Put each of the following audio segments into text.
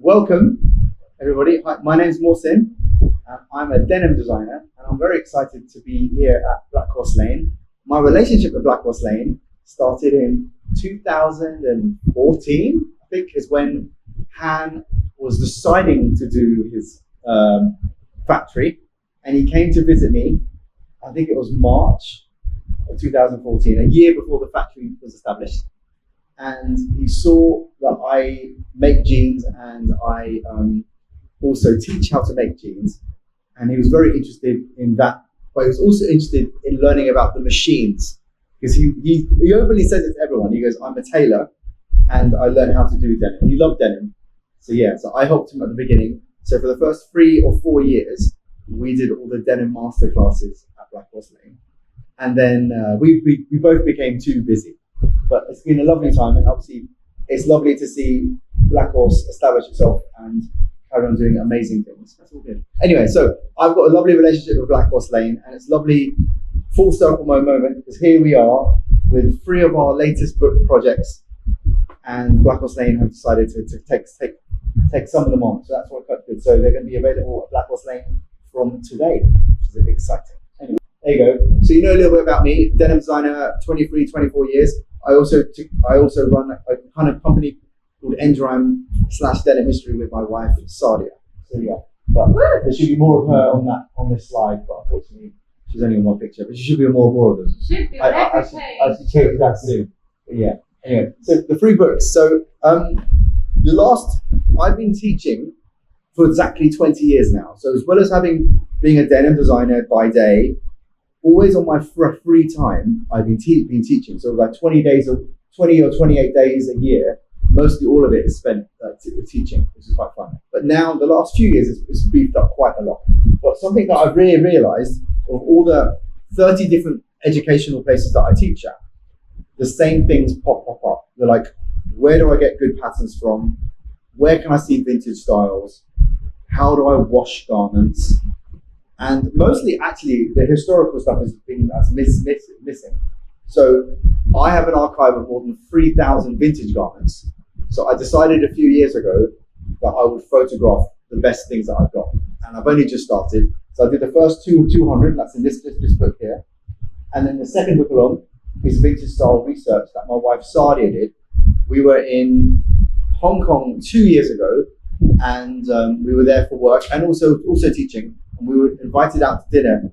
Welcome, everybody. Hi, my name's Mohsin. I'm a denim designer, and I'm very excited to be here at Blackhorse Lane. My relationship with Blackhorse Lane started in 2014, I think, is when Han was deciding to do his factory, and he came to visit me. I think it was March of 2014, a year before the factory was established. And he saw that I make jeans and I also teach how to make jeans. And he was very interested in that, but he was also interested in learning about the machines. Because he openly says it to everyone. He goes, I'm a tailor and I learned how to do denim. He loved denim. So I helped him at the beginning. So for the first 3 or 4 years, we did all the denim master classes at Blackhorse Lane. And then we both became too busy. But it's been a lovely time, and obviously it's lovely to see Blackhorse establish itself and carry on doing amazing things. That's all good. Anyway, so I've got a lovely relationship with Blackhorse Lane, and it's lovely full circle moment because here we are with 3 of our latest book projects, and Blackhorse Lane have decided to take some of them on. So that's quite good. So they're going to be available at Blackhorse Lane from today, which is exciting. Anyway, there you go. So you know a little bit about me, denim designer, 23, 24 years. I also run a kind of company called Endrime / Denim History with my wife, Sadia. So yeah, but there should be more of her on this slide, but unfortunately she's only in one picture. But she should be on more of them. Should be on every page. I should change that soon. But yeah. Anyway, so the 3 books. So I've been teaching for exactly 20 years now. So as well as being a denim designer by day, always on my free time, I've been teaching. So like 20 or 28 days a year, mostly all of it is spent teaching, which is quite fun. But now, the last few years, it's beefed up quite a lot. But something that I've really realized, of all the 30 different educational places that I teach at, the same things pop up. They're like, where do I get good patterns from? Where can I see vintage styles? How do I wash garments? And mostly, actually, the historical stuff is missing. So I have an archive of more than 3,000 vintage garments. So I decided a few years ago that I would photograph the best things that I've got. And I've only just started. So I did the first 200, that's in this book here. And then the second book along is vintage style research that my wife Sadia did. We were in Hong Kong 2 years ago, and we were there for work and also teaching. And we were invited out to dinner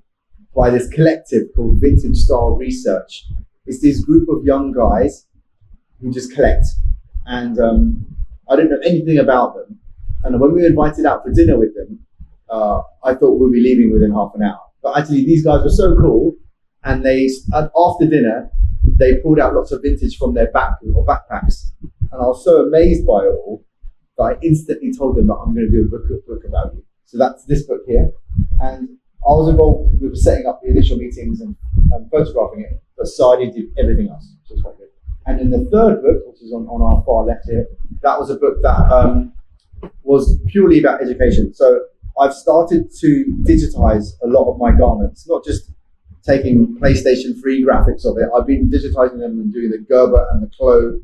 by this collective called Vintage Style Research. It's this group of young guys who just collect. And I didn't know anything about them. And when we were invited out for dinner with them, I thought we'd be leaving within half an hour. But actually, these guys were so cool. And after dinner, they pulled out lots of vintage from their backpacks. And I was so amazed by it all that I instantly told them that I'm going to do a book about you. So that's this book here. And I was involved with setting up the initial meetings and photographing it, but Sadia did everything else, which was quite good. And then the third book, which is on our far left here, that was a book that was purely about education. So I've started to digitize a lot of my garments, not just taking PlayStation 3 graphics of it. I've been digitizing them and doing the Gerber and the Clo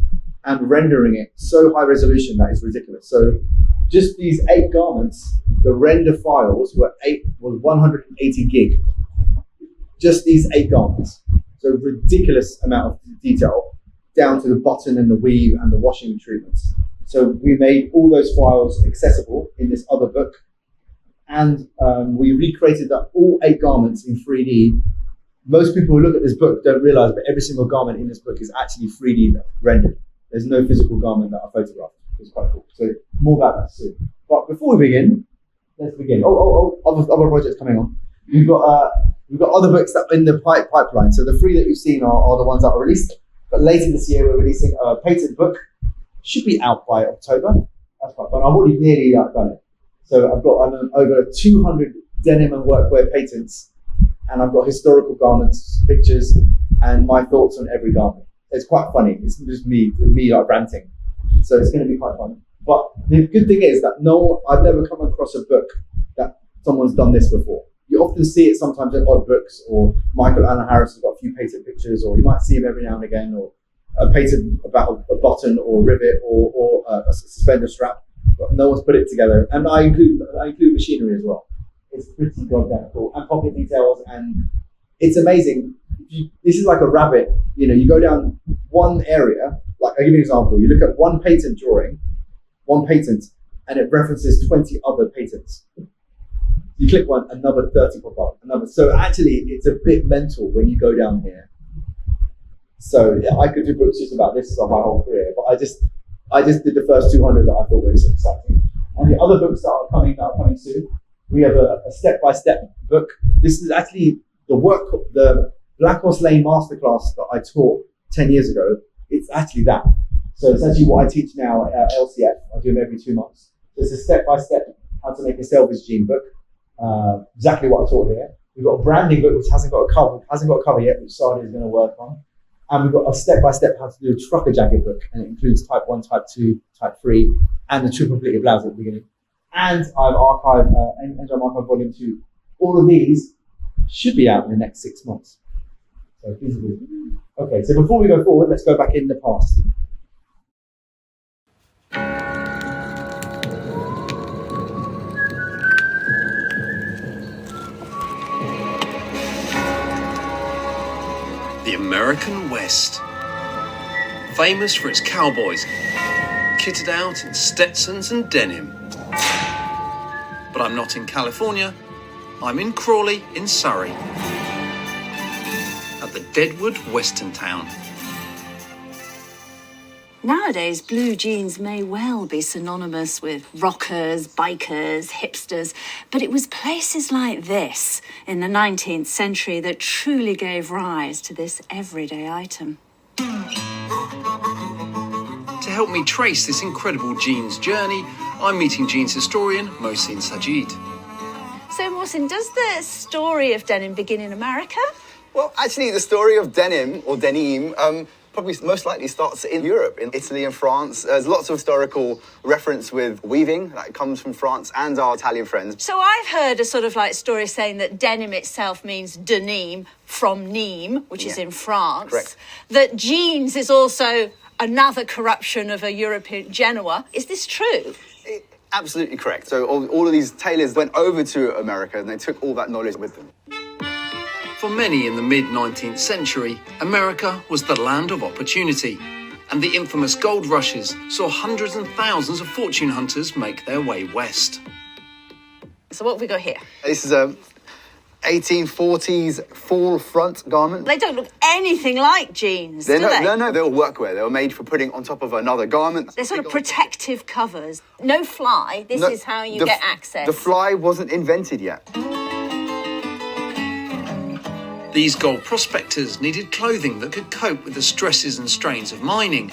and rendering it so high resolution that it's ridiculous. So just these 8 garments, the render files were 180 gig. Just these 8 garments. So ridiculous amount of detail down to the button and the weave and the washing treatments. So we made all those files accessible in this other book. And we recreated all 8 garments in 3D. Most people who look at this book don't realize that every single garment in this book is actually 3D rendered. There's no physical garment that I photographed. It's quite cool. So more about that soon. But before we begin, let's begin. Other projects coming on. We've got other books that are in the pipeline. So the 3 that you've seen are the ones that are released. But later this year, we're releasing a patent book. Should be out by October. That's quite fun. I've already nearly done it. So I've got over 200 denim and workwear patents, and I've got historical garments, pictures, and my thoughts on every garment. It's quite funny. It's just me like ranting. So it's going to be quite fun. But the good thing is that I've never come across a book that someone's done this before. You often see it sometimes in odd books, or Michael Allen Harris has got a few patent pictures, or you might see him every now and again, or a patent about a button or a rivet or a suspender strap. but no one's put it together. And I include machinery as well. It's pretty goddamn cool. And pocket details, and it's amazing. This is like a rabbit. You go down one area, like I'll give you an example. You look at one patent drawing, and it references 20 other patents. You click one, another 30 pop up, another. So actually, it's a bit mental when you go down here. So yeah, I could do books just about this on my whole career, but I just did the first 200 that I thought were so exciting. And the other books that are coming soon. We have a step-by-step book. This is actually the Blackhorse Lane masterclass that I taught 10 years ago. It's actually that. So it's actually what I teach now at LCF. I do them every 2 months. So it's a step-by-step how to make a salvage jean book. Exactly what I taught here. We've got a branding book which hasn't got a cover yet, which Sadia is going to work on. And we've got a step-by-step how to do a trucker jacket book, and it includes type 1, type 2, type 3, and the triple pleated blouse at the beginning. And I've archived Endrime Archive Volume 2. All of these should be out in the next 6 months. So feasible. Okay, so before we go forward, let's go back in the past. The American West. Famous for its cowboys, kitted out in Stetsons and denim. But I'm not in California, I'm in Crawley in Surrey, at the Deadwood Western town. Nowadays, blue jeans may well be synonymous with rockers, bikers, hipsters, but it was places like this in the 19th century that truly gave rise to this everyday item. To help me trace this incredible jeans journey, I'm meeting jeans historian Mohsin Sajid. So, Mohsin, does the story of denim begin in America? Well, actually, the story of denim, or denim, probably most likely starts in Europe, in Italy and France. There's lots of historical reference with weaving that comes from France and our Italian friends. So I've heard a sort of like story saying that denim itself means denim from Nîmes, which is in France. Correct. That jeans is also another corruption of a European Genoa. Is this true? Absolutely correct. So all of these tailors went over to America and they took all that knowledge with them. For many in the mid-19th century, America was the land of opportunity, and the infamous gold rushes saw hundreds and thousands of fortune hunters make their way west. So what have we got here? This is a 1840s full front garment. They don't look anything like jeans, do they? No, they're all workwear. They were made for putting on top of another garment. They're sort of protective covers. No fly. This is how you get access. The fly wasn't invented yet. These gold prospectors needed clothing that could cope with the stresses and strains of mining.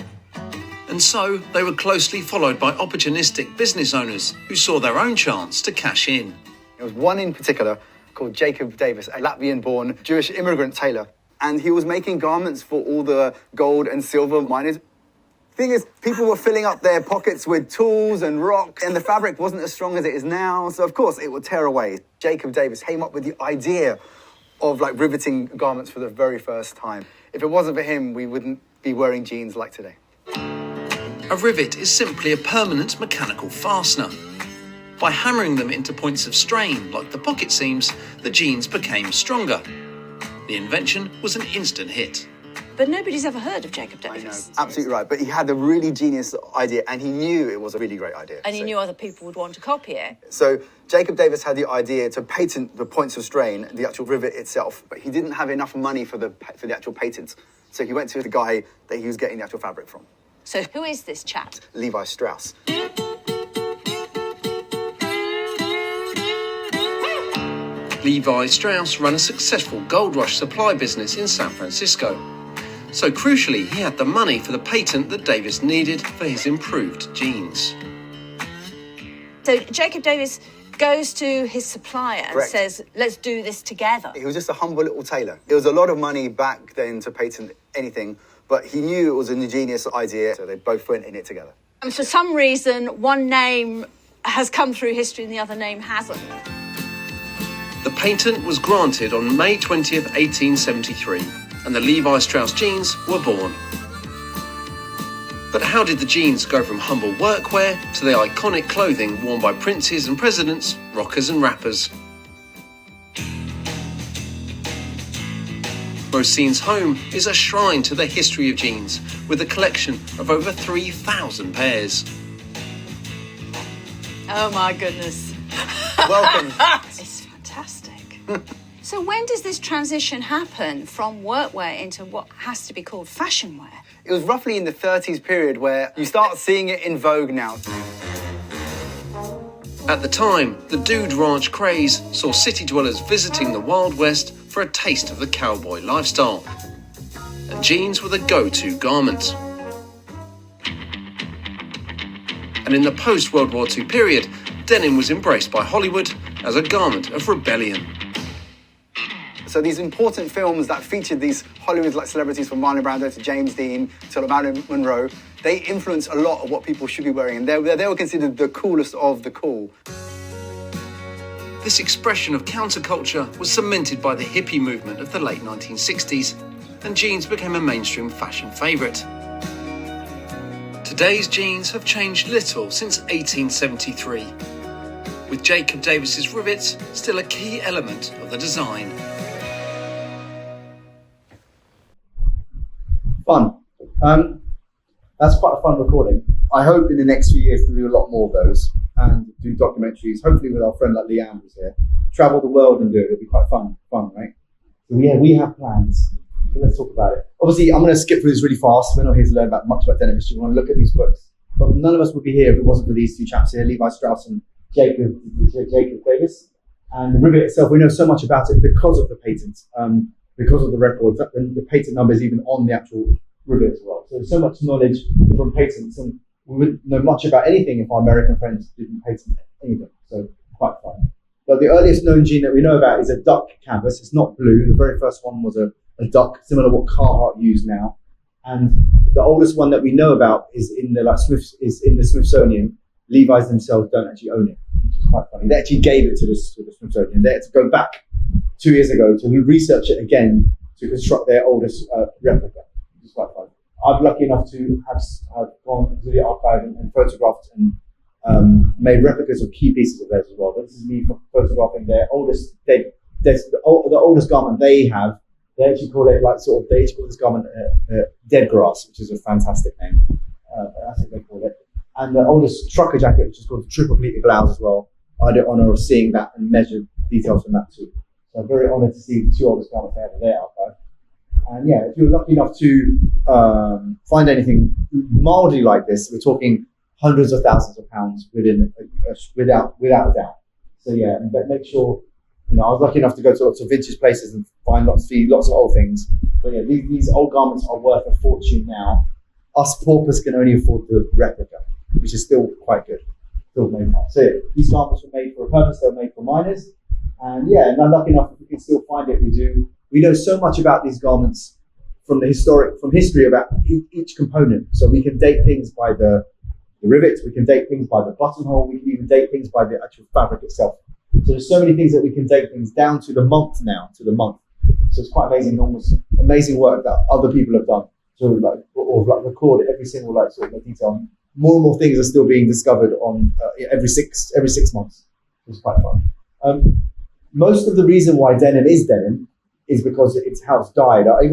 And so they were closely followed by opportunistic business owners who saw their own chance to cash in. There was one in particular called Jacob Davis, a Latvian-born Jewish immigrant tailor. And he was making garments for all the gold and silver miners. Thing is, people were filling up their pockets with tools and rocks, and the fabric wasn't as strong as it is now, so of course it would tear away. Jacob Davis came up with the idea of riveting garments for the very first time. If it wasn't for him, we wouldn't be wearing jeans like today. A rivet is simply a permanent mechanical fastener. By hammering them into points of strain, like the pocket seams, the jeans became stronger. The invention was an instant hit. But nobody's ever heard of Jacob Davis. I know, absolutely right. But he had a really genius idea, and he knew it was a really great idea. And he knew other people would want to copy it. So Jacob Davis had the idea to patent the points of strain, the actual rivet itself, but he didn't have enough money for the actual patent. So he went to the guy that he was getting the actual fabric from. So who is this chap? Levi Strauss. Levi Strauss ran a successful gold rush supply business in San Francisco. So crucially, he had the money for the patent that Davis needed for his improved jeans. So Jacob Davis goes to his supplier and says, let's do this together. He was just a humble little tailor. It was a lot of money back then to patent anything, but he knew it was an ingenious idea, so they both went in it together. And for some reason, one name has come through history and the other name hasn't. The patent was granted on May 20th, 1873, and the Levi Strauss jeans were born. But how did the jeans go from humble workwear to the iconic clothing worn by princes and presidents, rockers and rappers? Mohsin's home is a shrine to the history of jeans, with a collection of over 3,000 pairs. Oh my goodness. Welcome. It's fantastic. So when does this transition happen from workwear into what has to be called fashion wear? It was roughly in the 30s period where you start seeing it in vogue now. At the time, the dude ranch craze saw city dwellers visiting the Wild West for a taste of the cowboy lifestyle. And jeans were the go-to garment. And in the post-World War II period, denim was embraced by Hollywood as a garment of rebellion. So these important films that featured these Hollywood like celebrities from Marlon Brando to James Dean to Marilyn Monroe, they influenced a lot of what people should be wearing, and they were considered the coolest of the cool. This expression of counterculture was cemented by the hippie movement of the late 1960s, and jeans became a mainstream fashion favourite. Today's jeans have changed little since 1873, with Jacob Davis's rivets still a key element of the design. Fun. That's quite a fun recording. I hope in the next few years to do a lot more of those and do documentaries, hopefully with our friend like Leanne who's here. Travel the world and do it. It'll be quite fun, right? So yeah, we have plans. So let's talk about it. Obviously, I'm going to skip through this really fast. We're not here to learn much about denim history. We want to look at these books. But none of us would be here if it wasn't for these two chaps here, Levi Strauss and Jacob Davis. And the rivet itself, we know so much about it because of the patent, because of the record. The patent number is even on the actual rivet as well. So there's so much knowledge from patents, and we wouldn't know much about anything if our American friends didn't patent anything. So quite fun. But the earliest known jean that we know about is a duck canvas. It's not blue. The very first one was a duck, similar to what Carhartt use now. And the oldest one that we know about is in the Smithsonian. Levi's themselves don't actually own it, which is quite funny. They actually gave it to the Smithsonian. They had to go back 2 years ago to research it again to construct their oldest replica, which is quite fun. I'm lucky enough to have gone to the archive and photographed and made replicas of key pieces of theirs as well. But this is me photographing their oldest the oldest garment they have. They actually call it they actually call this garment dead grass, which is a fantastic name. That's what they call it. And the oldest trucker jacket, which is called the triple pleated blouse as well. I had the honour of seeing that and measured details from that too. So I'm very honoured to see the two oldest garments they have in their archive. And yeah, if you're lucky enough to find anything mildly like this, we're talking hundreds of thousands of pounds without a doubt. So yeah, but make sure, I was lucky enough to go to lots of vintage places and find lots of old things. But yeah, these old garments are worth a fortune now. Us paupers can only afford the replica, which is still quite good. Still made fun. So yeah, these garments were made for a purpose. They were made for miners. And yeah, and I'm lucky enough if we can still find it, we do. We know so much about these garments from history about each component. So we can date things by the rivets, we can date things by the buttonhole, we can even date things by the actual fabric itself. So there's so many things that we can date things down to the month now, So it's quite amazing, almost amazing work that other people have done to record every single sort of detail. More and more things are still being discovered on every 6 months. It's quite fun. Most of the reason why denim is because it's how it's dyed. I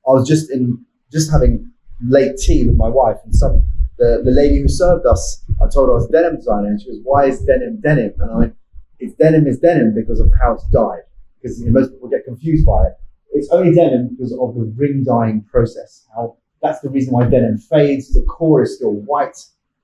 was just having late tea with my wife, and the lady who served us, I told her I was a denim designer, and she goes, "Why is denim denim?" And I went, "It's denim because of how it's dyed." Because most people get confused by it. It's only denim because of the ring dyeing process. That's the reason why denim fades. The core is still white.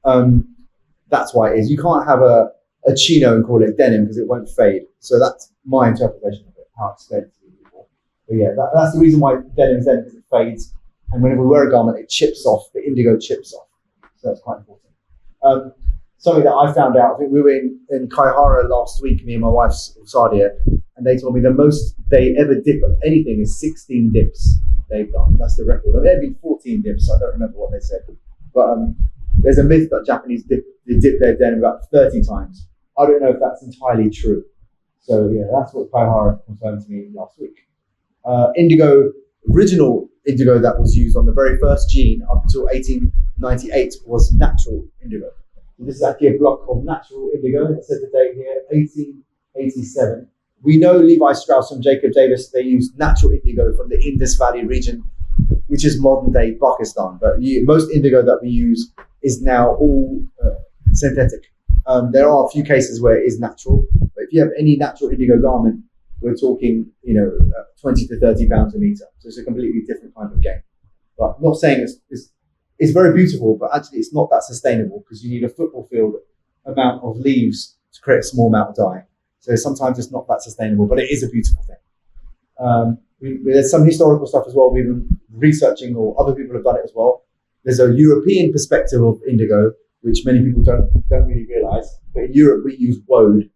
That's why it is. You can't have a chino and call it denim because it won't fade. So that's my interpretation of it, how it's faded to people. But yeah, that's the reason why denim is denim, because it fades. And whenever we wear a garment, it chips off. The indigo chips off. So that's quite important. Something that I found out, I think we were in Kaihara last week, me and my wife, Sadia, and they told me the most they ever dip of anything is 16 dips they've done. That's the record. There have been 14 dips. I don't remember what they said. But there's a myth that Japanese dip their denim about 30 times. I don't know if that's entirely true. So yeah, that's what Kaihara confirmed to me last week. Original indigo that was used on the very first jean up until 98 was natural indigo. So this is actually a block of natural indigo. It says the date here, 1887. We know Levi Strauss and Jacob Davis, they used natural indigo from the Indus Valley region, which is modern day Pakistan. But most indigo that we use is now all synthetic. There are a few cases where it is natural, but if you have any natural indigo garment, we're talking, 20 to 30 pounds a meter. So it's a completely different kind of game. But I'm not saying it's very beautiful, but actually it's not that sustainable because you need a football field amount of leaves to create a small amount of dye. So sometimes it's not that sustainable, but it is a beautiful thing. There's some historical stuff as well we've been researching, or other people have done it as well. There's a European perspective of indigo, which many people don't really realize. But in Europe, we use woad.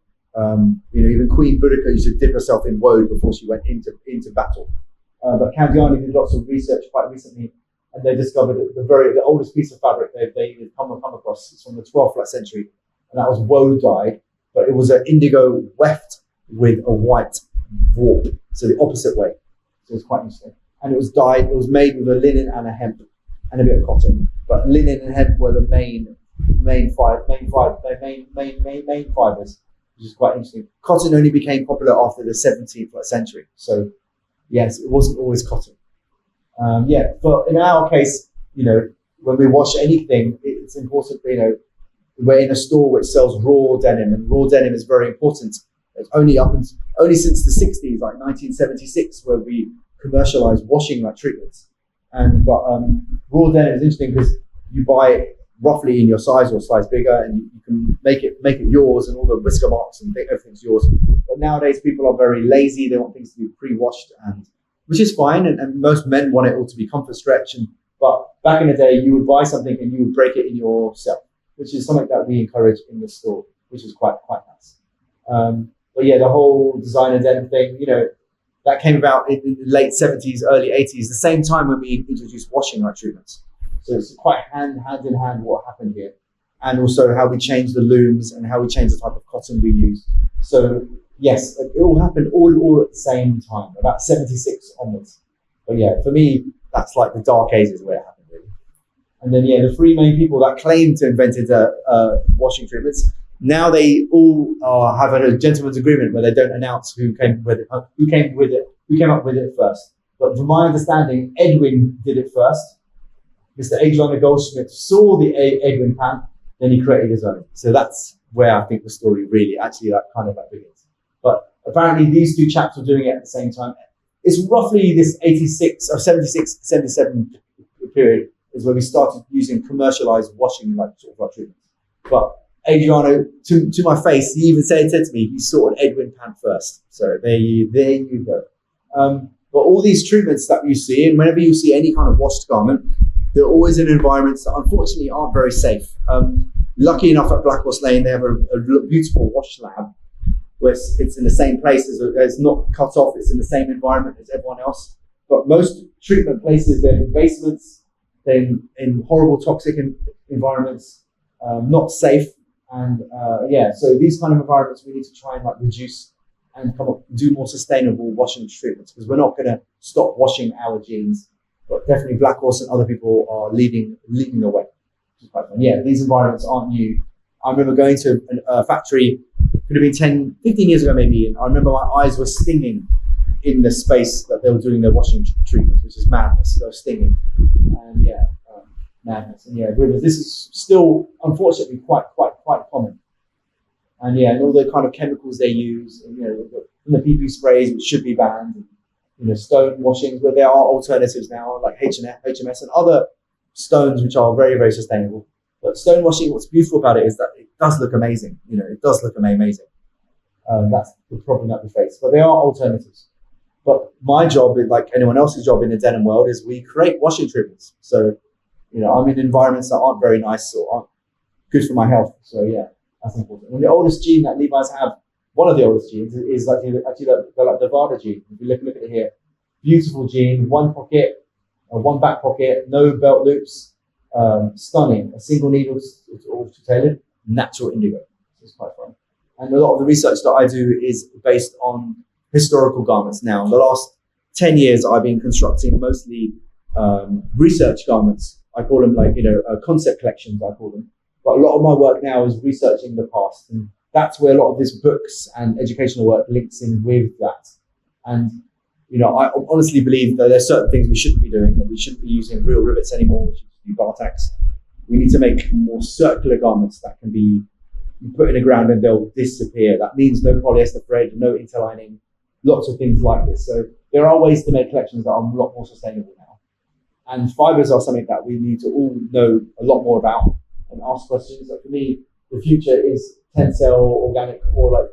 Even Queen Boudica used to dip herself in woad before she went into battle. But Candiani did lots of research quite recently, and they discovered the oldest piece of fabric they've come across is from the 12th century, and that was woad dyed, but it was an indigo weft with a white warp, so the opposite way. So it's quite interesting. And it was dyed. It was made with a linen and a hemp and a bit of cotton, but linen and hemp were the main fibers, which is quite interesting. Cotton only became popular after the 17th century. So yes, it wasn't always cotton. But in our case, when we wash anything, it's important, we're in a store which sells raw denim, and raw denim is very important. It's only since the 60s, like 1976, where we commercialized washing like treatments. But raw denim is interesting because you buy it roughly in your size or size bigger, and you can make it yours, and all the whisker marks and everything's yours. But nowadays people are very lazy. They want things to be pre-washed, and which is fine, and most men want it all to be comfort stretch. But back in the day, you would buy something and you would break it in yourself, which is something that we encourage in the store, which is quite nice. But yeah, the whole designer denim thing, that came about in the late 70s, early 80s, the same time when we introduced washing like treatments. So it's quite hand in hand what happened here, and also how we changed the looms and how we changed the type of cotton we use. So yes, it all happened all at the same time, about 76 onwards. But yeah, for me, that's like the dark ages where it happened, really. And then the three main people that claimed to have invented washing treatments, now they all have a gentleman's agreement where they don't announce who came up with it first. But from my understanding, Edwin did it first. Mr. Adrian Goldschmidt saw the Edwin pant, then he created his own. So that's where I think the story really actually begins. But apparently these two chaps were doing it at the same time. It's roughly this 86 or 76, 77 period is where we started using commercialized washing like treatments. But Adriano, to my face, he even said to me, he saw an Edwin pant first. So there you go. But all these treatments that you see, and whenever you see any kind of washed garment, they're always in environments that unfortunately aren't very safe. Lucky enough at Blackhorse Lane, they have a beautiful wash lab where it's in the same place, it's not cut off, it's in the same environment as everyone else. But most treatment places, they're in basements, they're in horrible toxic environments, not safe. And so these kind of environments we need to try and reduce and do more sustainable washing treatments, because we're not going to stop washing our jeans, but definitely Blackhorse and other people are leading the way. Which is quite fun. Yeah, these environments aren't new. I remember going to a factory, could have been 10, 15 years ago maybe, and I remember my eyes were stinging in the space that they were doing their washing treatments, which is madness. They were stinging, and madness. And this is still unfortunately quite common. And all the kind of chemicals they use, and the PP sprays, which should be banned, and, stone washings, where there are alternatives now like HMS and other stones which are very, very sustainable. But stone washing, what's beautiful about it is that it does look amazing. It does look amazing. That's the problem that we face. But there are alternatives. But my job, like anyone else's job in the denim world, is we create washing treatments. So, I'm in environments that aren't very nice or aren't good for my health. So that's important. And the oldest gene that Levi's have, one of the oldest genes, is the Vada gene. If you look at it here, beautiful gene, one pocket, one back pocket, no belt loops, stunning. A single needle, it's all tailored, natural indigo. It's quite fun. And a lot of the research that I do is based on historical garments. Now, in the last 10 years, I've been constructing mostly research garments I call them like, concept collections, I call them. But a lot of my work now is researching the past. And that's where a lot of this books and educational work links in with that. And, I honestly believe that there's certain things we shouldn't be doing, that we shouldn't be using real rivets anymore, which should be bar tacks. We need to make more circular garments that can be put in the ground and they'll disappear. That means no polyester thread, no interlining, lots of things like this. So there are ways to make collections that are a lot more sustainable now. And fibers are something that we need to all know a lot more about and ask questions. So for me, the future is Tencel, organic, or like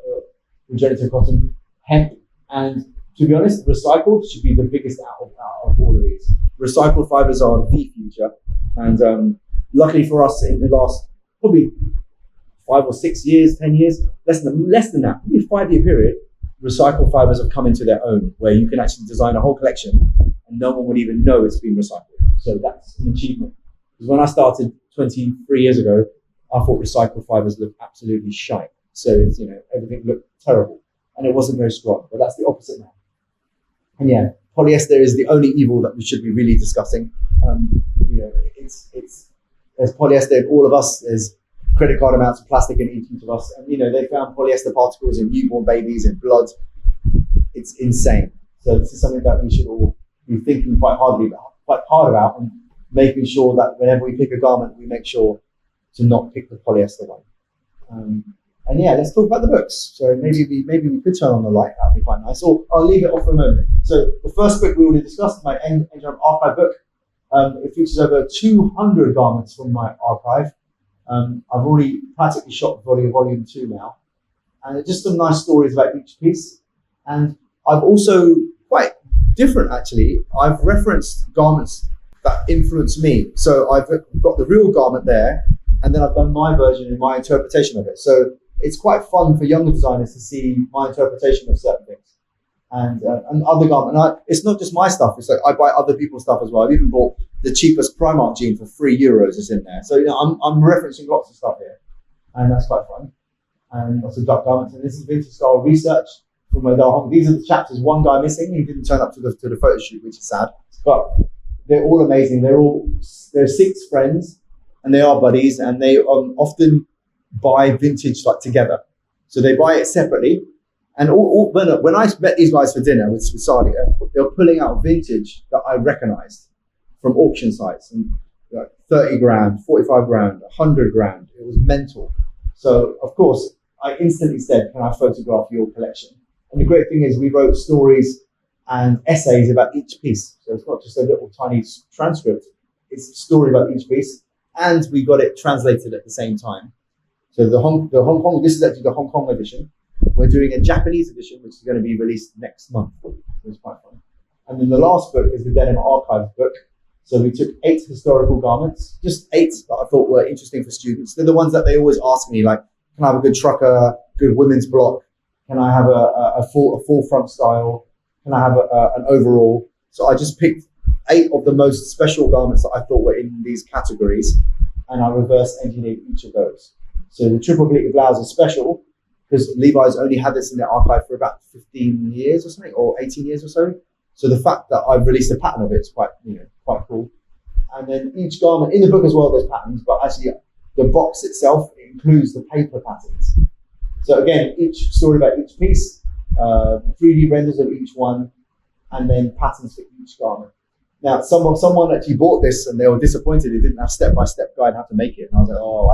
regenerative cotton, hemp, and to be honest, recycled should be the biggest out of all of these. Recycled fibers are the future. And luckily for us, in the last probably 5 or 6 years, 10 years, less than that, maybe a 5-year period, recycled fibers have come into their own, where you can actually design a whole collection and no one would even know it's been recycled. So that's an achievement. Because when I started 23 years ago, I thought recycled fibers looked absolutely shite. So it's, everything looked terrible and it wasn't very strong. But that's the opposite now. And yeah, polyester is the only evil that we should be really discussing. There's polyester in all of us. There's credit card amounts of plastic in each of us. And, they found polyester particles in newborn babies, in blood. It's insane. So this is something that we should all be thinking quite hard about and making sure that whenever we pick a garment, we make sure to not pick the polyester one. And yeah, let's talk about the books. So maybe we could turn on the light. That'd be quite nice. Or I'll leave it off for a moment. So the first book we already discussed, my Endrime archive book. It features over 200 garments from my archive. I've already practically shot volume 2 now. And just some nice stories about each piece. And I've also, quite different actually, I've referenced garments that influence me. So I've got the real garment there, and then I've done my version and my interpretation of it. So it's quite fun for younger designers to see my interpretation of certain things. And other garments. It's not just my stuff. It's like I buy other people's stuff as well. I've even bought the cheapest Primark jean for €3 is in there. So I'm referencing lots of stuff here, and that's quite fun. And lots of duck garments. And this is vintage style research from my Hong. These are the chapters. One guy missing. He didn't turn up to the photo shoot, which is sad. But they're all amazing. They're 6 friends, and they are buddies, and they often buy vintage like together. So they buy it separately. And when I met these guys for dinner with Sadia, they were pulling out vintage that I recognized from auction sites, and 30 grand, 45 grand, 100 grand. It was mental. So of course, I instantly said, can I photograph your collection? And the great thing is we wrote stories and essays about each piece. So it's not just a little tiny transcript, it's a story about each piece. And we got it translated at the same time. So the Hong Kong, this is actually the Hong Kong edition. We're doing a Japanese edition, which is going to be released next month. So it's quite fun. And then the last book is the Denim Archive book. So we took 8 historical garments, just 8 that I thought were interesting for students. They're the ones that they always ask me, like, can I have a good trucker, good women's block? Can I have a full front style? Can I have an overall? So I just picked 8 of the most special garments that I thought were in these categories, and I reverse engineered each of those. So the triple pleated blouse is special because Levi's only had this in their archive for about 15 years or something, or 18 years or so. So the fact that I've released a pattern of it is quite cool. And then each garment, in the book as well, there's patterns, but actually the box itself includes the paper patterns. So again, each story about each piece, 3D renders of each one, and then patterns for each garment. Now, someone actually bought this and they were disappointed it didn't have step-by-step guide how to make it. And I was like, oh,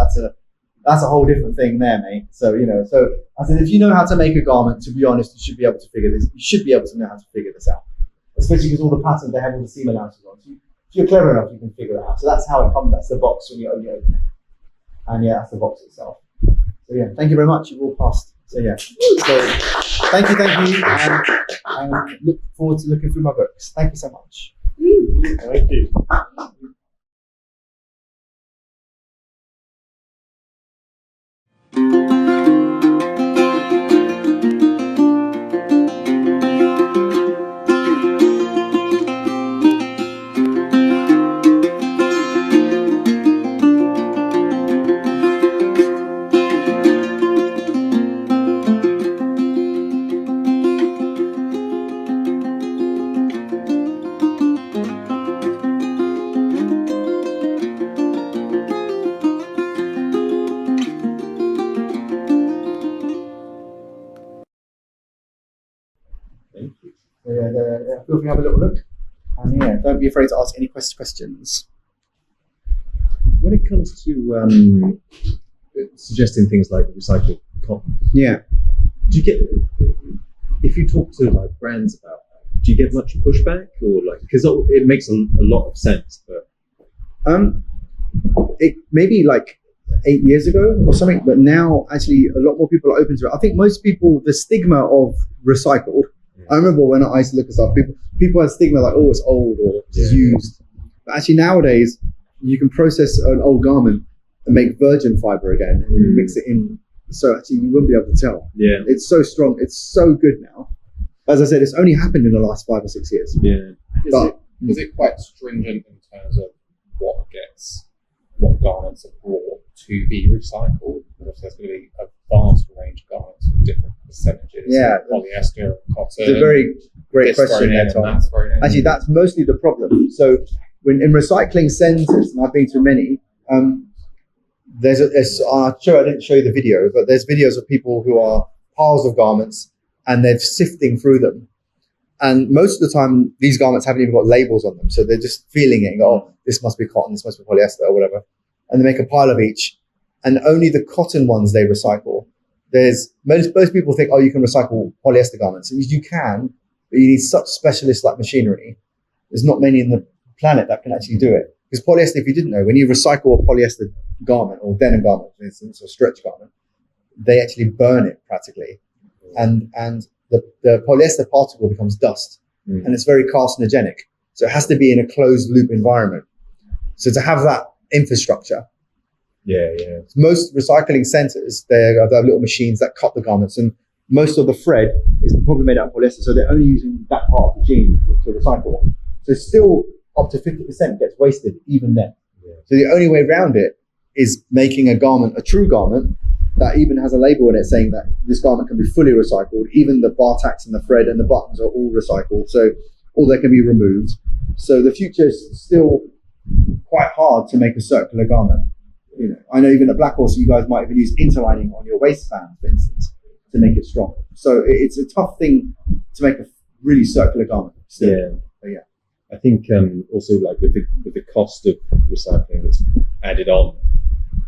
that's a whole different thing there, mate. So, so I said, if you know how to make a garment, to be honest, you should be able to figure this. You should be able to know how to figure this out, especially because all the patterns, they have all the seam allowances on. So if you're clever enough, you can figure it out. So that's how it comes. That's the box when you only open it. And yeah, that's the box itself. So yeah, thank you very much. You've all passed. So yeah. So thank you. And look forward to looking through my books. Thank you so much. Thank you. feel free to have a little look. And yeah, don't be afraid to ask any questions. When it comes to suggesting things like recycled cotton, Yeah. do you get, if you talk to like brands about that, do you get much pushback or like, because it makes a lot of sense, but it maybe like 8 years ago or something, but now actually a lot more people are open to it. I think most people, the stigma of recycled, I remember when I used to look at stuff, people had stigma like, oh, it's old or it's used. But actually nowadays, you can process an old garment and make virgin fiber again and mix it in. So actually you wouldn't be able to tell. yeah, It's so strong. It's so good now. As I said, it's only happened in the last 5 or 6 years. yeah, Is it quite stringent in terms of what garments are brought to be recycled? Because there's going to be a vast range of garments with different percentages. Yeah. Polyester, cotton. It's a very great this question thrown in there, and Tom. that's thrown in. Actually, that's mostly the problem. So when in recycling centres, and I've been to many, I'm sure I didn't show you the video, but there's videos of people who are piles of garments and they're sifting through them. And most of the time, these garments haven't even got labels on them. So they're just feeling it and go, oh, this must be cotton, this must be polyester or whatever. And they make a pile of each. And only the cotton ones they recycle. Most people think, oh, you can recycle polyester garments. And you can, but you need such specialist like machinery. There's not many in the planet that can actually do it. Because polyester, if you didn't know, when you recycle a polyester garment or denim garment, for instance, or stretch garment, they actually burn it practically. And the polyester particle becomes dust and it's very carcinogenic. So it has to be in a closed loop environment. So to have that infrastructure, yeah. most recycling centers, they have little machines that cut the garments, and most of the thread is probably made out of polyester. So they're only using that part of the jean to recycle. So still up to 50% gets wasted even then. Yeah. So the only way around it is making a garment, a true garment, that even has a label in it saying that this garment can be fully recycled. Even the bar tacks and the thread and the buttons are all recycled. So all they can be removed. So the future is still quite hard to make a circular garment. You know, I know even at Blackhorse, you guys might even use interlining on your waistband, for instance, to make it strong. So it's a tough thing to make a really circular garment. Still. Yeah. But yeah. I think also like with the cost of recycling that's added on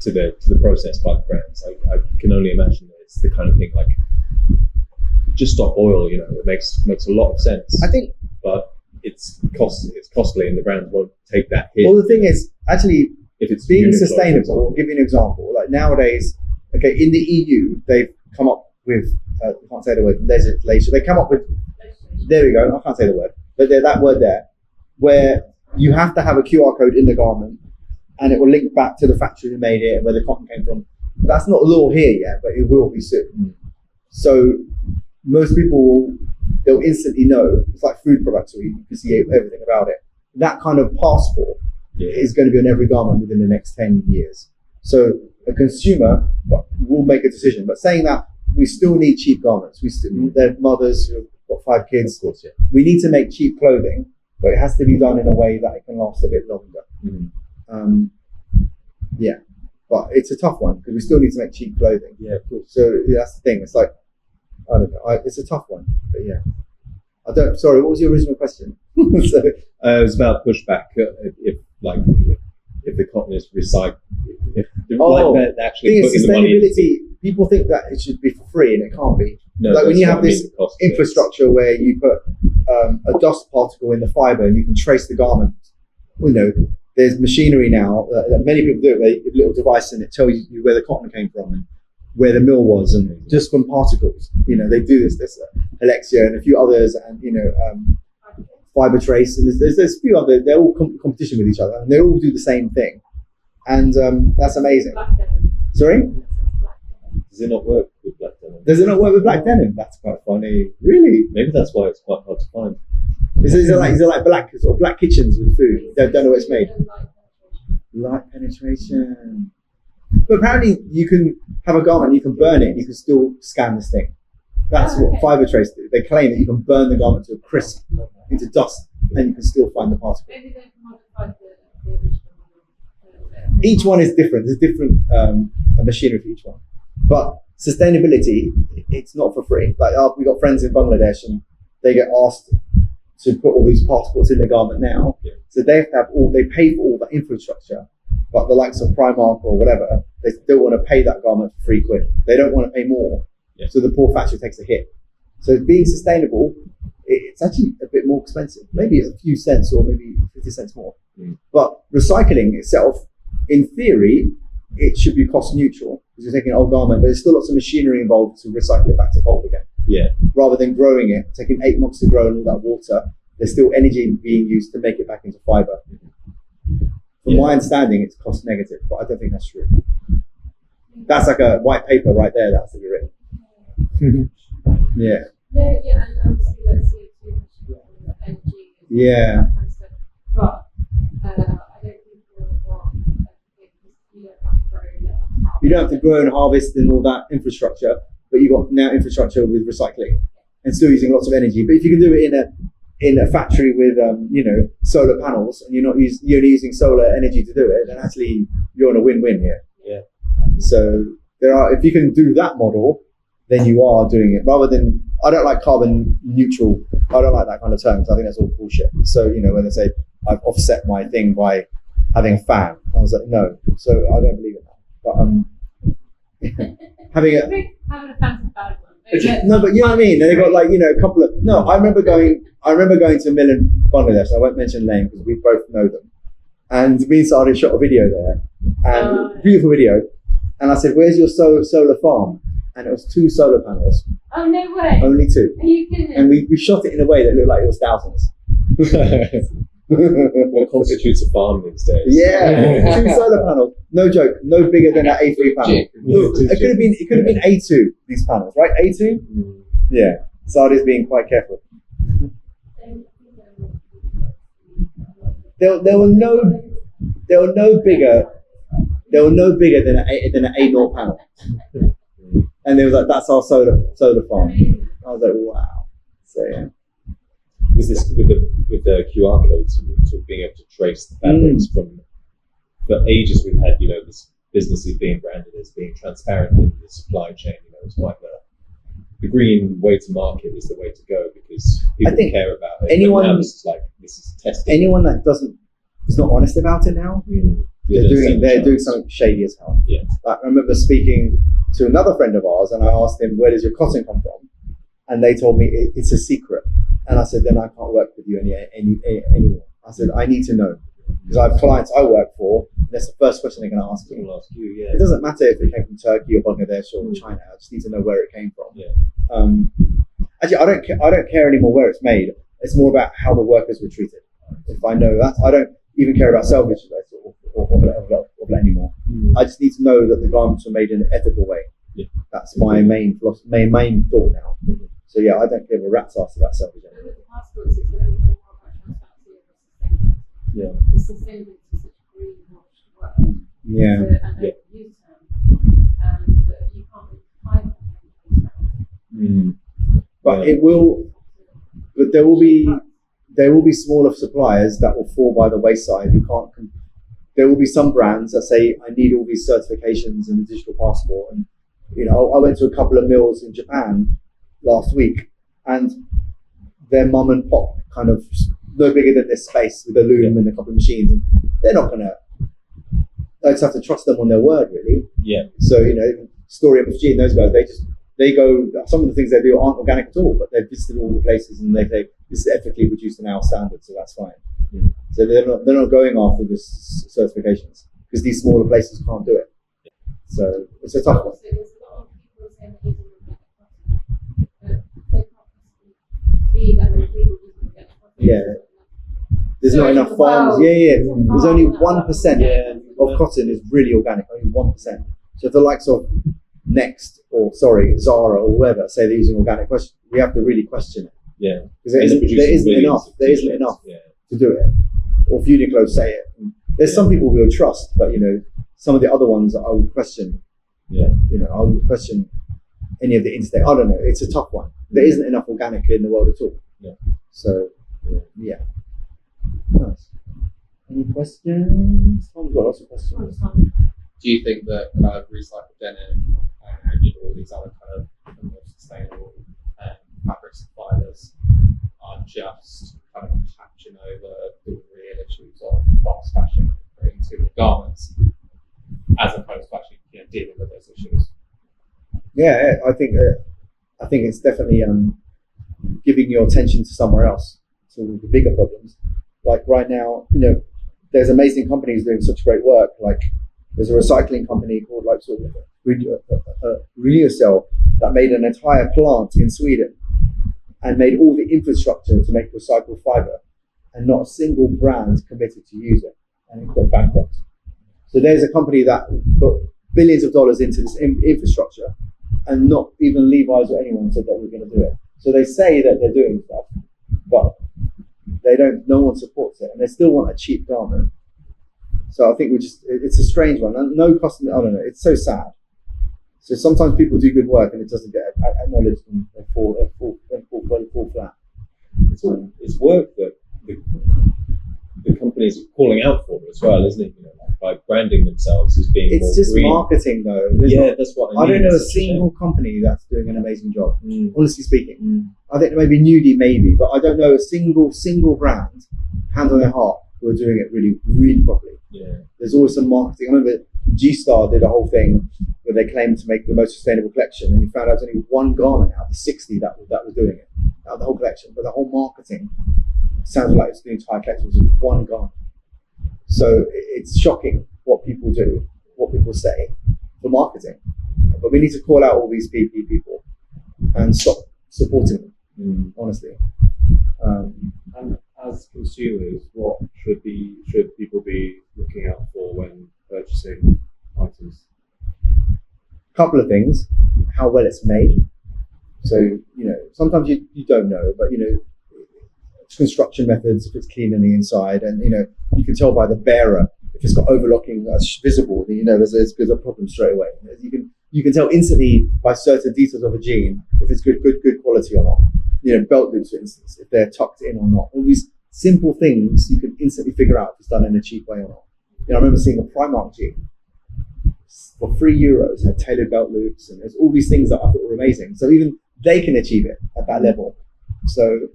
to the process by the brands, I can only imagine that it's the kind of thing like just stop oil. You know, it makes a lot of sense. I think, but it's costly, and the brands won't take that hit. well, the thing is, actually, if it's being unit sustainable, I'll give you an example. Like nowadays, okay, in the EU, they've come up with, I can't say the word, legislation. They come up with, there we go, I can't say the word, but that word there, where you have to have a QR code in the garment and it will link back to the factory who made it and where the cotton came from. That's not law here yet, but it will be soon. So most people, they'll instantly know. It's like food products where you can see everything about it. That kind of passport is going to be on every garment within the next 10 years. So a consumer will make a decision. But saying that, we still need cheap garments. They're mothers who've got 5 kids. Of course, yeah. We need to make cheap clothing, but it has to be done in a way that it can last a bit longer. Yeah, but it's a tough one because we still need to make cheap clothing. Yeah, of course. So that's the thing. It's like, I don't know. It's a tough one, but yeah. Sorry, what was your original question? So, it was about pushback. If the cotton is recycled, if they're actually putting the money sustainability. People think that it should be for free, and it can't be. No, like when you have this the cost infrastructure where you put a dust particle in the fiber and you can trace the garment. You know, there's machinery now that many people do it. They have a little device and it tells you where the cotton came from and where the mill was, and just from particles. You know, they do this. There's Illya and a few others, and Fiber Trace, and there's a few other. They're all competition with each other, and they all do the same thing, and that's amazing. Sorry, does it not work with black denim? Does it not work with black denim? That's quite funny. Really? Maybe that's why it's quite hard to find. Is it like black kitchens with food? Don't know what it's made. Light penetration. But apparently you can have a garment, you can burn it, and you can still scan this thing. That's what Fiber Trace do. They claim that you can burn the garment to a crisp, into dust, and you can still find the particle. Each one is different. There's different machinery for each one. But sustainability, it's not for free. Like we got friends in Bangladesh, and they get asked to put all these passports in the garment now. Yeah. So they have to have they pay for all that infrastructure, but the likes of Primark or whatever, they still want to pay that garment for £3. They don't want to pay more. Yeah. So the poor factory takes a hit. So being sustainable, it's actually a bit more expensive. Maybe a few cents or maybe 50 cents more. But recycling itself, in theory, it should be cost neutral because you're taking an old garment, but there's still lots of machinery involved to recycle it back to pulp again. Yeah. Rather than growing it, taking 8 months to grow and all that water, there's still energy being used to make it back into fibre. From my understanding, it's cost negative, but I don't think that's true. That's like a white paper right there that has to be written. Yeah. Yeah, and obviously like CO2 energy, Yeah. that kind of stuff. But I don't think people want you don't have to grow yet. You don't have to grow and harvest and all that infrastructure, but you've got now infrastructure with recycling and still using lots of energy. But if you can do it in a factory with solar panels and you're only using solar energy to do it, then actually you're on a win-win here. Yeah. So if you can do that model, then you are doing it rather than. I don't like carbon neutral. I don't like that kind of terms. I think that's all bullshit. So when they say I've offset my thing by having a fan, I was like, no. So I don't believe in that. But having a Having a fancy bad one. no, but you know what I mean. And they got a couple of no. I remember going to a mill in Bangladesh. I won't mention the name because we both know them. And me and Sadia shot a video there, and beautiful video. And I said, "Where's your solar farm?" And it was 2 solar panels. Oh no way! Only 2. Are you kidding? And we shot it in a way that looked like it was thousands. What constitutes a farm these days? Yeah, 2 solar panels. No joke. No bigger than an A3 panel. Look, it could have been A2. These panels, right? A2. Yeah. Sadia's being quite careful. They were no bigger than an A0 panel. And they was like, "That's our solar farm." I was like, "Wow!" So yeah. Was this with the QR codes and being able to trace the fabrics from? For ages, we've had this businesses being branded as being transparent in the supply chain. It's quite the green way to market is the way to go because people care about it. Anyone now this is tested. Anyone that is not honest about it now, they're doing something shady as hell. Yeah. Like, I remember speaking to another friend of ours, and I asked him, "Where does your cotton come from?" And they told me it's a secret. And I said, "Then I can't work with you anymore." I said, "I need to know because I have clients I work for. That's the first question they're going to ask you. Yeah. It doesn't matter if it came from Turkey or Bangladesh or China. I just need to know where it came from." Yeah. Actually, I don't care anymore where it's made. It's more about how the workers were treated. If I know that, I don't even care about salvage or anymore. I just need to know that the garments were made in an ethical way. Yeah. That's my main thought now. So yeah, I don't give a rat's ass about salvage anymore. With the passports, it's going to be more about transparency and sustainability. Yeah. The sustainability is such a greenwashed word. Yeah. So, and they use term, but you can't really hide that. But it will. But there will be smaller suppliers that will fall by the wayside. There will be some brands that say, "I need all these certifications and the digital passport." And I went to a couple of mills in Japan last week, and they're mum and pop, kind of no bigger than this space with a loom and a couple of machines, and they're not gonna. I just have to trust them on their word, really. Yeah. So Story MFG and those guys, they go. Some of the things they do aren't organic at all, but they've visited all the places and they say this is ethically produced in our standards, so that's fine. So they're not going after the certifications because these smaller places can't do it. So it's a tough one. So there's a lot of people saying that using organic cotton, but they can't possibly be that many people using organic cotton. Yeah. There's not So enough it's farms. wild. Yeah. It's a There's only wild 1% of cotton is really organic. Only 1%. So if the likes of Next or Zara or whoever say they're using organic, we have to really question it. Yeah. Because there isn't enough to do it. Or if Uniqlo say it. There's some people we'll trust, but some of the other ones I would question. Yeah. I would question any of the interstate. I don't know. It's a tough one. There isn't enough organic in the world at all. Yeah. So yeah. Nice. Any questions? Tom's got lots of questions. Do you think that kind of recycled denim and all these other kind of more sustainable fabrics and fibers are just kind kind of patching over the real issues of fast fashion into garments, as opposed to actually dealing with those issues. Yeah, I think it's definitely giving your attention to somewhere else, to the bigger problems. Like right now, there's amazing companies doing such great work. Like there's a recycling company called Renew-Cell that made an entire plant in Sweden and made all the infrastructure to make recycled fiber, and not a single brand committed to use it, and it got bankrupt. So there's a company that put billions of dollars into this infrastructure, and not even Levi's or anyone said that we're going to do it. So they say that they're doing stuff, but they don't. No one supports it, and they still want a cheap garment. So I think it's a strange one. And no customer, I don't know. It's so sad. So sometimes people do good work and it doesn't get acknowledged, and they fall flat. It's work that the companies are calling out for as well, isn't it? By branding themselves as being It's more just green. Marketing, though. That's what I mean. I don't know a It's such single company that's doing an amazing job. Mm. Honestly speaking, I think maybe Nudie, but I don't know a single brand, hand on their heart, who are doing it really, really properly. Yeah. There's always some marketing. I remember G-Star did a whole thing where they claimed to make the most sustainable collection, and you found out there's only one garment out of the 60 that was doing it, out of the whole collection. But the whole marketing sounded like the entire collection was one garment. So it's shocking what people do, what people say for marketing. But we need to call out all these people and stop supporting them, honestly. And as consumers, what should people be looking out for when purchasing items? Couple of things: how well it's made. So sometimes you don't know, but construction methods, if it's clean on the inside, and you can tell by the bearer if it's got overlocking that's visible. There's a problem straight away. You can tell instantly by certain details of a jean if it's good quality or not. Belt loops, for instance, if they're tucked in or not. All these simple things you can instantly figure out if it's done in a cheap way or not. I remember seeing a Primark jean for €3, had tailored belt loops, and there's all these things that I thought were amazing. So even they can achieve it at that level. So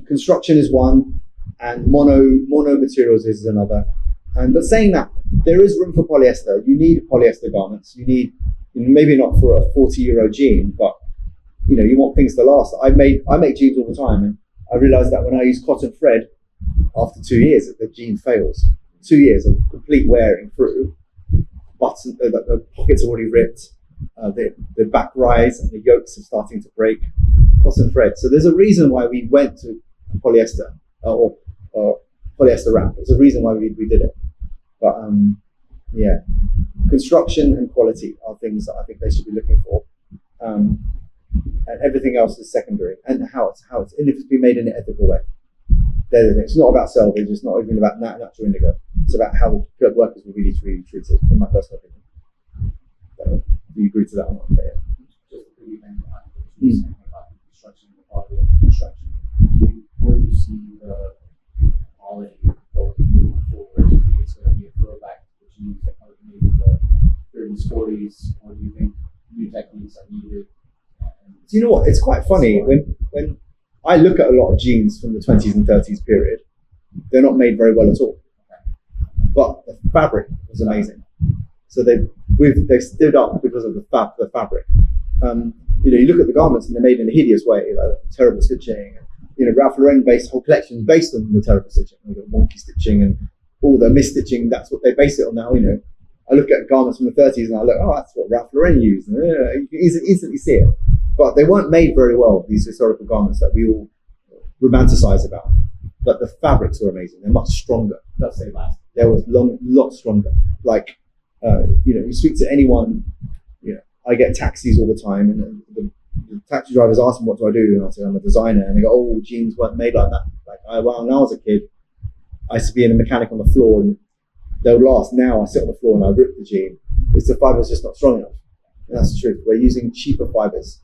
construction is one, and mono materials is another. But saying that, there is room for polyester. You need polyester garments. You need, maybe not for a €40 jean, but you want things to last. I make jeans all the time, and I realized that when I use cotton thread, after 2 years, the jean fails. 2 years of complete wearing through. Buttons, the pockets are already ripped. The back rise and the yokes are starting to break. Cotton thread. So there's a reason why we went to polyester or polyester wrap. There's a reason why we did it. But construction and quality are things that I think they should be looking for. And everything else is secondary. And how it's and if it's been made in an ethical way. They're the things. It's not about salvage. It's not even about natural indigo. It's about how the workers were really treated, in my personal opinion. Do you agree to that or not? Yeah. Just to piggyback on what you were saying about construction, the quality of construction, where do you see the quality going forward? Do you think it's going to be a throwback to what you used maybe the 30s, 40s, or do you think new techniques are needed? Do you know what? It's quite funny when I look at a lot of jeans from the 20s and 30s period. They're not made very well at all, but the fabric was amazing. So they stood up because of the fabric. You look at the garments and they're made in a hideous way, like terrible stitching. Ralph Lauren based whole collection based on the terrible stitching, the wonky stitching and all the misstitching. That's what they base it on now. I look at garments from the 30s and I look, oh, that's what Ralph Lauren used. And, you can instantly see it. But they weren't made very well, these historical garments that we all romanticize about. But the fabrics were amazing. They're much stronger. They'll say last. They were lot stronger. Like, you speak to anyone, I get taxis all the time, and the taxi drivers ask me, what do I do? And I say, I'm a designer. And they go, oh, jeans weren't made like that. When I was a kid, I used to be in a mechanic on the floor, and they'll last. Now I sit on the floor and I rip the jean. It's the fiber's just not strong enough. And that's the truth. We're using cheaper fibers,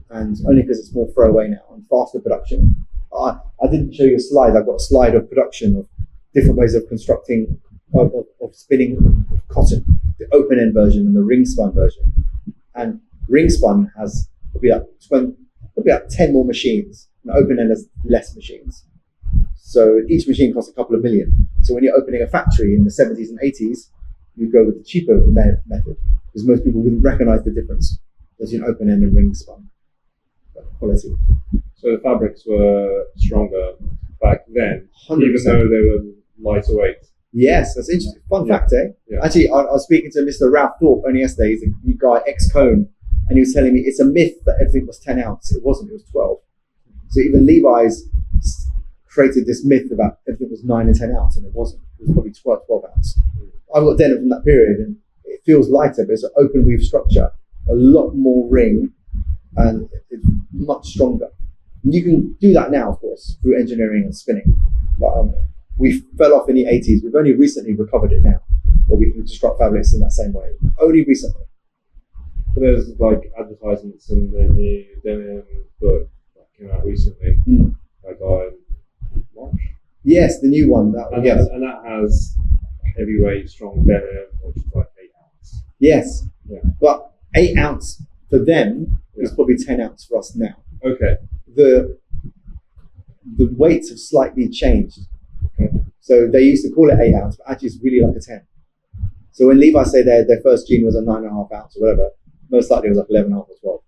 and only because it's more throwaway now and faster production. I didn't show you a slide. I've got a slide of production of different ways of constructing, of spinning cotton, the open end version and the ring spun version. And ring spun has probably like 10 more machines, and open end has less machines. So each machine costs a couple of million. So when you're opening a factory in the 70s and 80s, you go with the cheaper method because most people wouldn't recognize the difference between open end and ring spun quality. So the fabrics were stronger back then, 100%. even though they were lighter weight. Yes, that's interesting. Fun fact, eh? Yeah. Actually, I was speaking to Mr. Ralph Thorpe only yesterday. He's a new guy, ex-Cone, and he was telling me it's a myth that everything was 10 ounce. It wasn't, it was 12. So even Levi's created this myth about everything was 9 and 10 ounce, and it wasn't. It was probably 12 ounce. I've got denim from that period, and it feels lighter, but it's an open weave structure, a lot more ring, and it's much stronger. And you can do that now, of course, through engineering and spinning. But we fell off in the 80s. We've only recently recovered it now, where we can construct fabrics in that same way. Only recently. But there's like advertisements in the new denim book that came out recently by a guy in March. Yes, the new one. And that has heavyweight, strong denim, which is like 8 ounce. Yes. Yeah. But 8 ounce for them is probably 10 ounce for us now. Okay. The weights have slightly changed. Okay. So they used to call it 8 ounce, but actually it's really like a 10. So when Levi say their first jean was a 9.5 ounce or whatever, most likely it was like 11.5 or 12.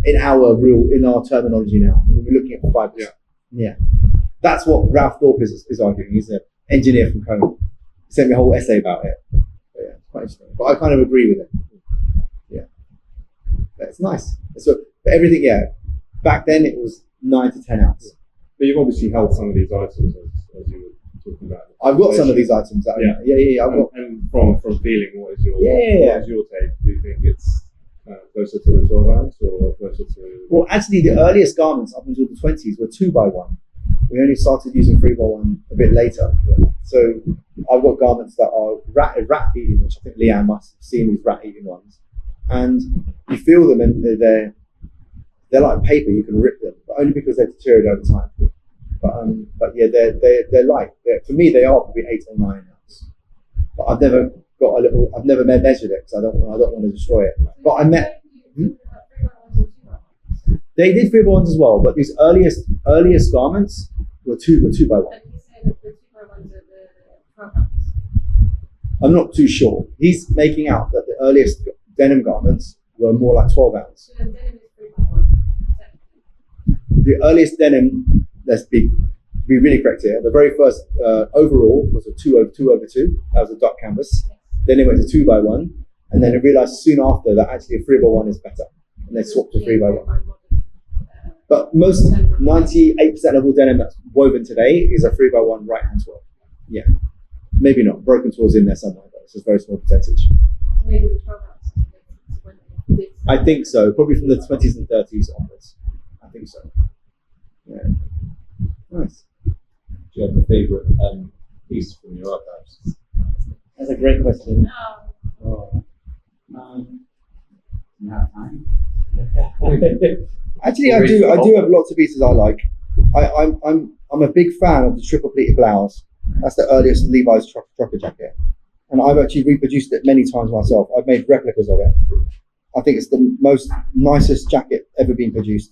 In our terminology now, when we're looking at fibers. Yeah. That's what Ralph Thorpe is arguing. He's an engineer from Cone. He sent me a whole essay about it. But yeah, it's quite interesting. But I kind of agree with it. Yeah. But it's nice. But everything, back then it was 9 to 10 ounce. But you've obviously held some of these items as you were talking about. I've got some of these items. And from feeling, what is your take? Do you think it's closer to the 12 ounce or closer to? Well, actually, the earliest garments up until the 20s were 2x1. We only started using 3x1 a bit later. So I've got garments that are rat eating, which I think Leanne must have seen these rat eating ones. And you feel them, and they're like paper. You can rip them, but only because they deteriorate over time. But yeah, they're light. For me, they are probably 8 or 9 ounce. But I've never measured it because I don't want to destroy it. But I met. They did 3x1s as well, but these earliest garments were 2x1. I'm not too sure. He's making out that the earliest denim garments were more like 12 ounce. The earliest denim, let's be really correct here, the very first overall was a 2/2. That was a duck canvas. Then it went to 2x1, and then it realized soon after that actually a 3x1 is better, and they swapped to 3x1. But most 98% of all denim that's woven today is a 3x1 right hand twirl. Yeah, maybe not. Broken twirls in there somewhere, but it's a very small percentage. I think so. Probably from the 20s and 30s onwards. I think so. Yeah. Nice. Do you have a favourite piece from your archives? That's a great question. You have time? Actually, I do have lots of pieces I like. I'm a big fan of the triple pleated blouse. That's the earliest Levi's trucker jacket, and I've actually reproduced it many times myself. I've made replicas of it. I think it's the most nicest jacket ever been produced.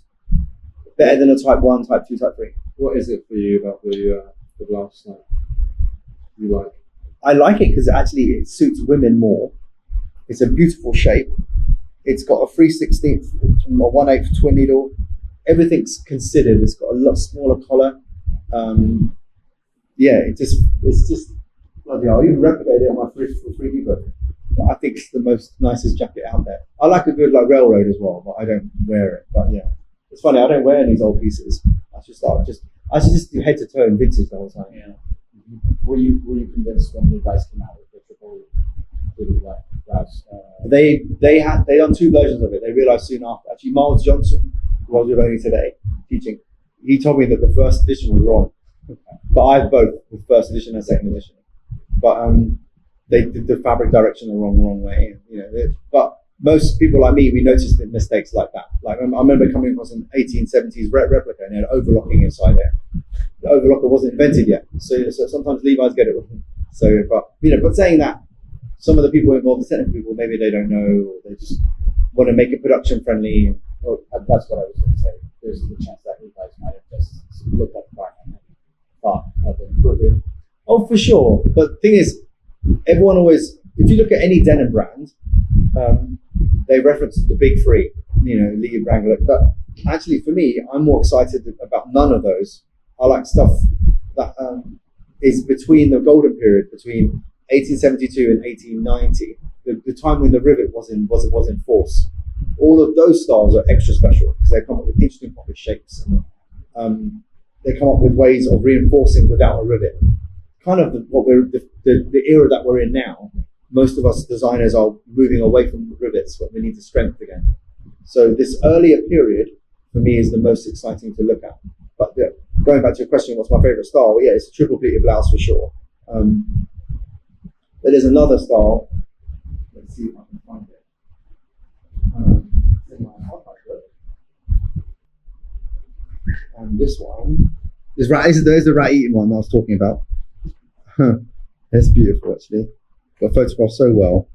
Better than a type 1, type 2, type 3. What is it for you about the blouse that you like? I like it because it suits women more. It's a beautiful shape. It's got a 3/16, a 1/8 twin needle. Everything's considered. It's got a lot smaller collar. It's just bloody hell. I even replicated it in my 3D book. I think it's the most nicest jacket out there. I like a good railroad as well, but I don't wear it. But yeah, it's funny. I don't wear these old pieces. I should just do head to toe in vintage the whole time. Yeah. Were you convinced when you guys came out with the triple blouse? They done 2 versions of it. They realized soon after. Actually, Miles Johnson, who I was with only today teaching, he told me that the first edition was wrong. But I have both, the first edition and second edition. But they did the fabric direction the wrong way. But most people like me, we noticed the mistakes like that. Like I remember coming across an 1870s replica and it had overlocking inside there. The overlocker wasn't invented yet, so sometimes Levi's get it wrong. So, but saying that, some of the people involved, the technical people, maybe they don't know, or they just want to make it production friendly. Well, that's what I was going to say. There's the chance that you guys might have just looked at the brining and thought of improving. Oh, for sure. But the thing is, everyone always, if you look at any denim brand, they reference the big three, Lee, Wrangler. But actually, for me, I'm more excited about none of those. I like stuff that is between the golden period, between 1872 and 1890, the time when the rivet was in force. All of those styles are extra special because they come up with interesting pocket shapes. And, they come up with ways of reinforcing without a rivet. Kind of the era that we're in now. Most of us designers are moving away from rivets, but we need the strength again. So this earlier period, for me, is the most exciting to look at. But going back to your question, what's my favorite style? Well, yeah, it's a triple pleated blouse for sure. But there's another style. Let's see if I can find it. In my archive book. And this one. There's the rat eating one that I was talking about. It's beautiful, actually. Got photographed so well.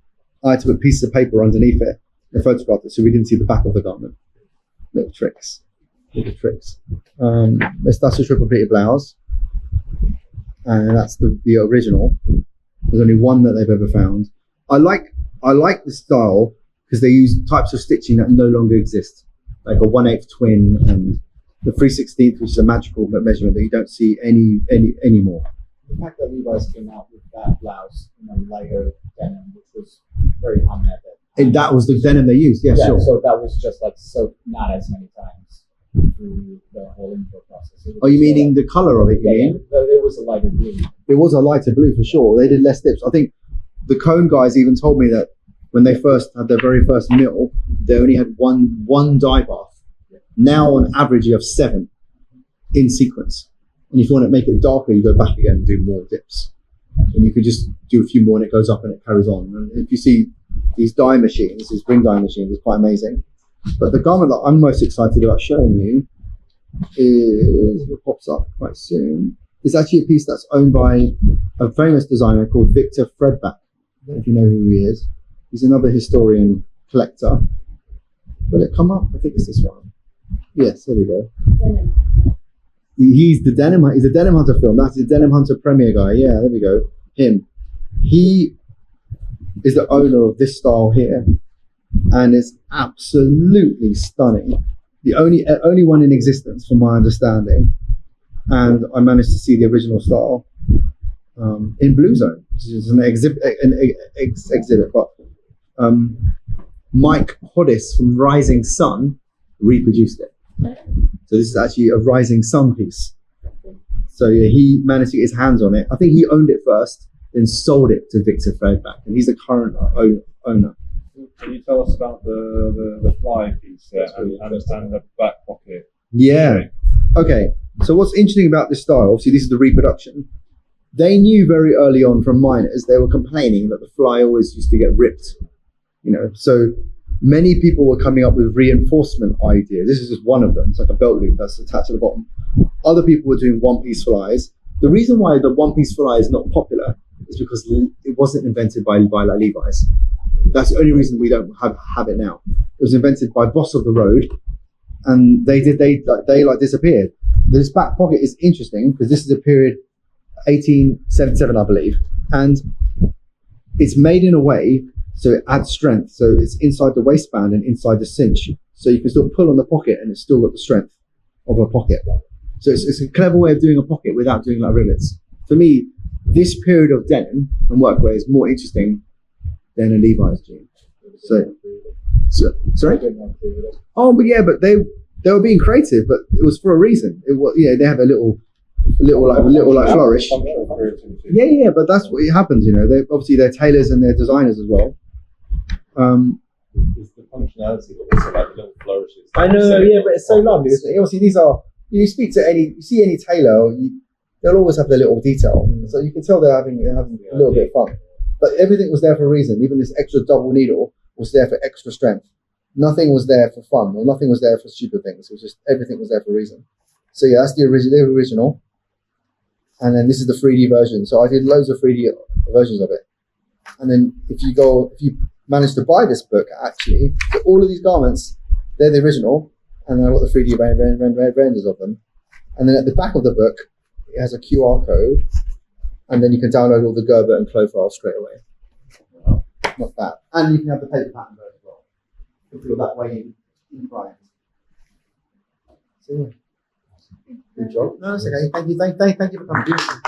I had to put pieces of paper underneath it and photographed it so we didn't see the back of the garment. Little tricks. That's a triple pleated blouse. And that's the original. There's only one that they've ever found. I like the style because they use types of stitching that no longer exist, like a 1/8 twin and the 3/16, which is a magical measurement that you don't see anymore. The fact that Levi's came out with that blouse in a lighter denim, which was very common at that time. And that was the denim they used, yeah, sure. So that was just like so not as many times through the whole import process. Oh, you meaning the color of it? You mean? It was a lighter blue. It was a lighter blue for sure. They did less dips. I think the Cone guys even told me that when they first had their very first mill, they only had one dye bath. Now on average you have 7 in sequence. And if you want to make it darker, you go back again and do more dips. And you could just do a few more and it goes up and it carries on. And if you see these dye machines, these ring dye machines, it's quite amazing. But the garment that I'm most excited about showing you is, it pops up quite soon, is actually a piece that's owned by a famous designer called Victor Fredback. I don't know if you know who he is. He's another historian collector. Will it come up? I think it's this one. Yes, there we go. He's a Denim Hunter film. That's the Denim Hunter premiere guy. Yeah, there we go. Him. He is the owner of this style here, and it's absolutely stunning. The only one in existence, from my understanding. And I managed to see the original style in Blue Zone, which is an exhibit. But Mike Hodis from Rising Sun reproduced it. So this is actually a Rising Sun piece. So yeah, he managed to get his hands on it. I think he owned it first, then sold it to Victor Fredback, and he's the current owner. Can you tell us about the fly piece there and understand the back pocket? Yeah. Okay. So what's interesting about this style, obviously this is the reproduction. They knew very early on from miners, they were complaining that the fly always used to get ripped. So many people were coming up with reinforcement ideas. This is just one of them. It's like a belt loop that's attached to the bottom. Other people were doing one-piece flies. The reason why the one-piece fly is not popular is because it wasn't invented by like Levi's. That's the only reason we don't have it now. It was invented by Boss of the Road, and they disappeared. This back pocket is interesting because this is a period 1877, I believe, and it's made in a way so it adds strength. So it's inside the waistband and inside the cinch, so you can still pull on the pocket and it's still got the strength of a pocket. So it's a clever way of doing a pocket without doing like rivets. For me, this period of denim and workwear is more interesting than a Levi's jean. So sorry. Oh, but yeah, but they were being creative, but it was for a reason. It was, they have a little flourish. Yeah, but that's what happens. They obviously they're tailors and they're designers as well. It's the functionality, but also like the little flourishes. I know, yeah, but it's so lovely. Obviously, these are. You see any tailor, they'll always have their little detail, so you can tell they're having a little bit of fun. But everything was there for a reason. Even this extra double needle was there for extra strength. Nothing was there for fun, or nothing was there for stupid things. It was just everything was there for a reason. So yeah, that's the original. And then this is the 3D version. So I did loads of 3D versions of it. And then if you manage to buy this book, actually, all of these garments, they're the original, and then I've got the 3D renders of them. And then at the back of the book it has a QR code, and then you can download all the Gerber and Clo files straight away. Not bad. And you can have the paper pattern there as well. If you're that way in brining. So yeah. Good job. No, that's okay. Thank you. Thank you for coming.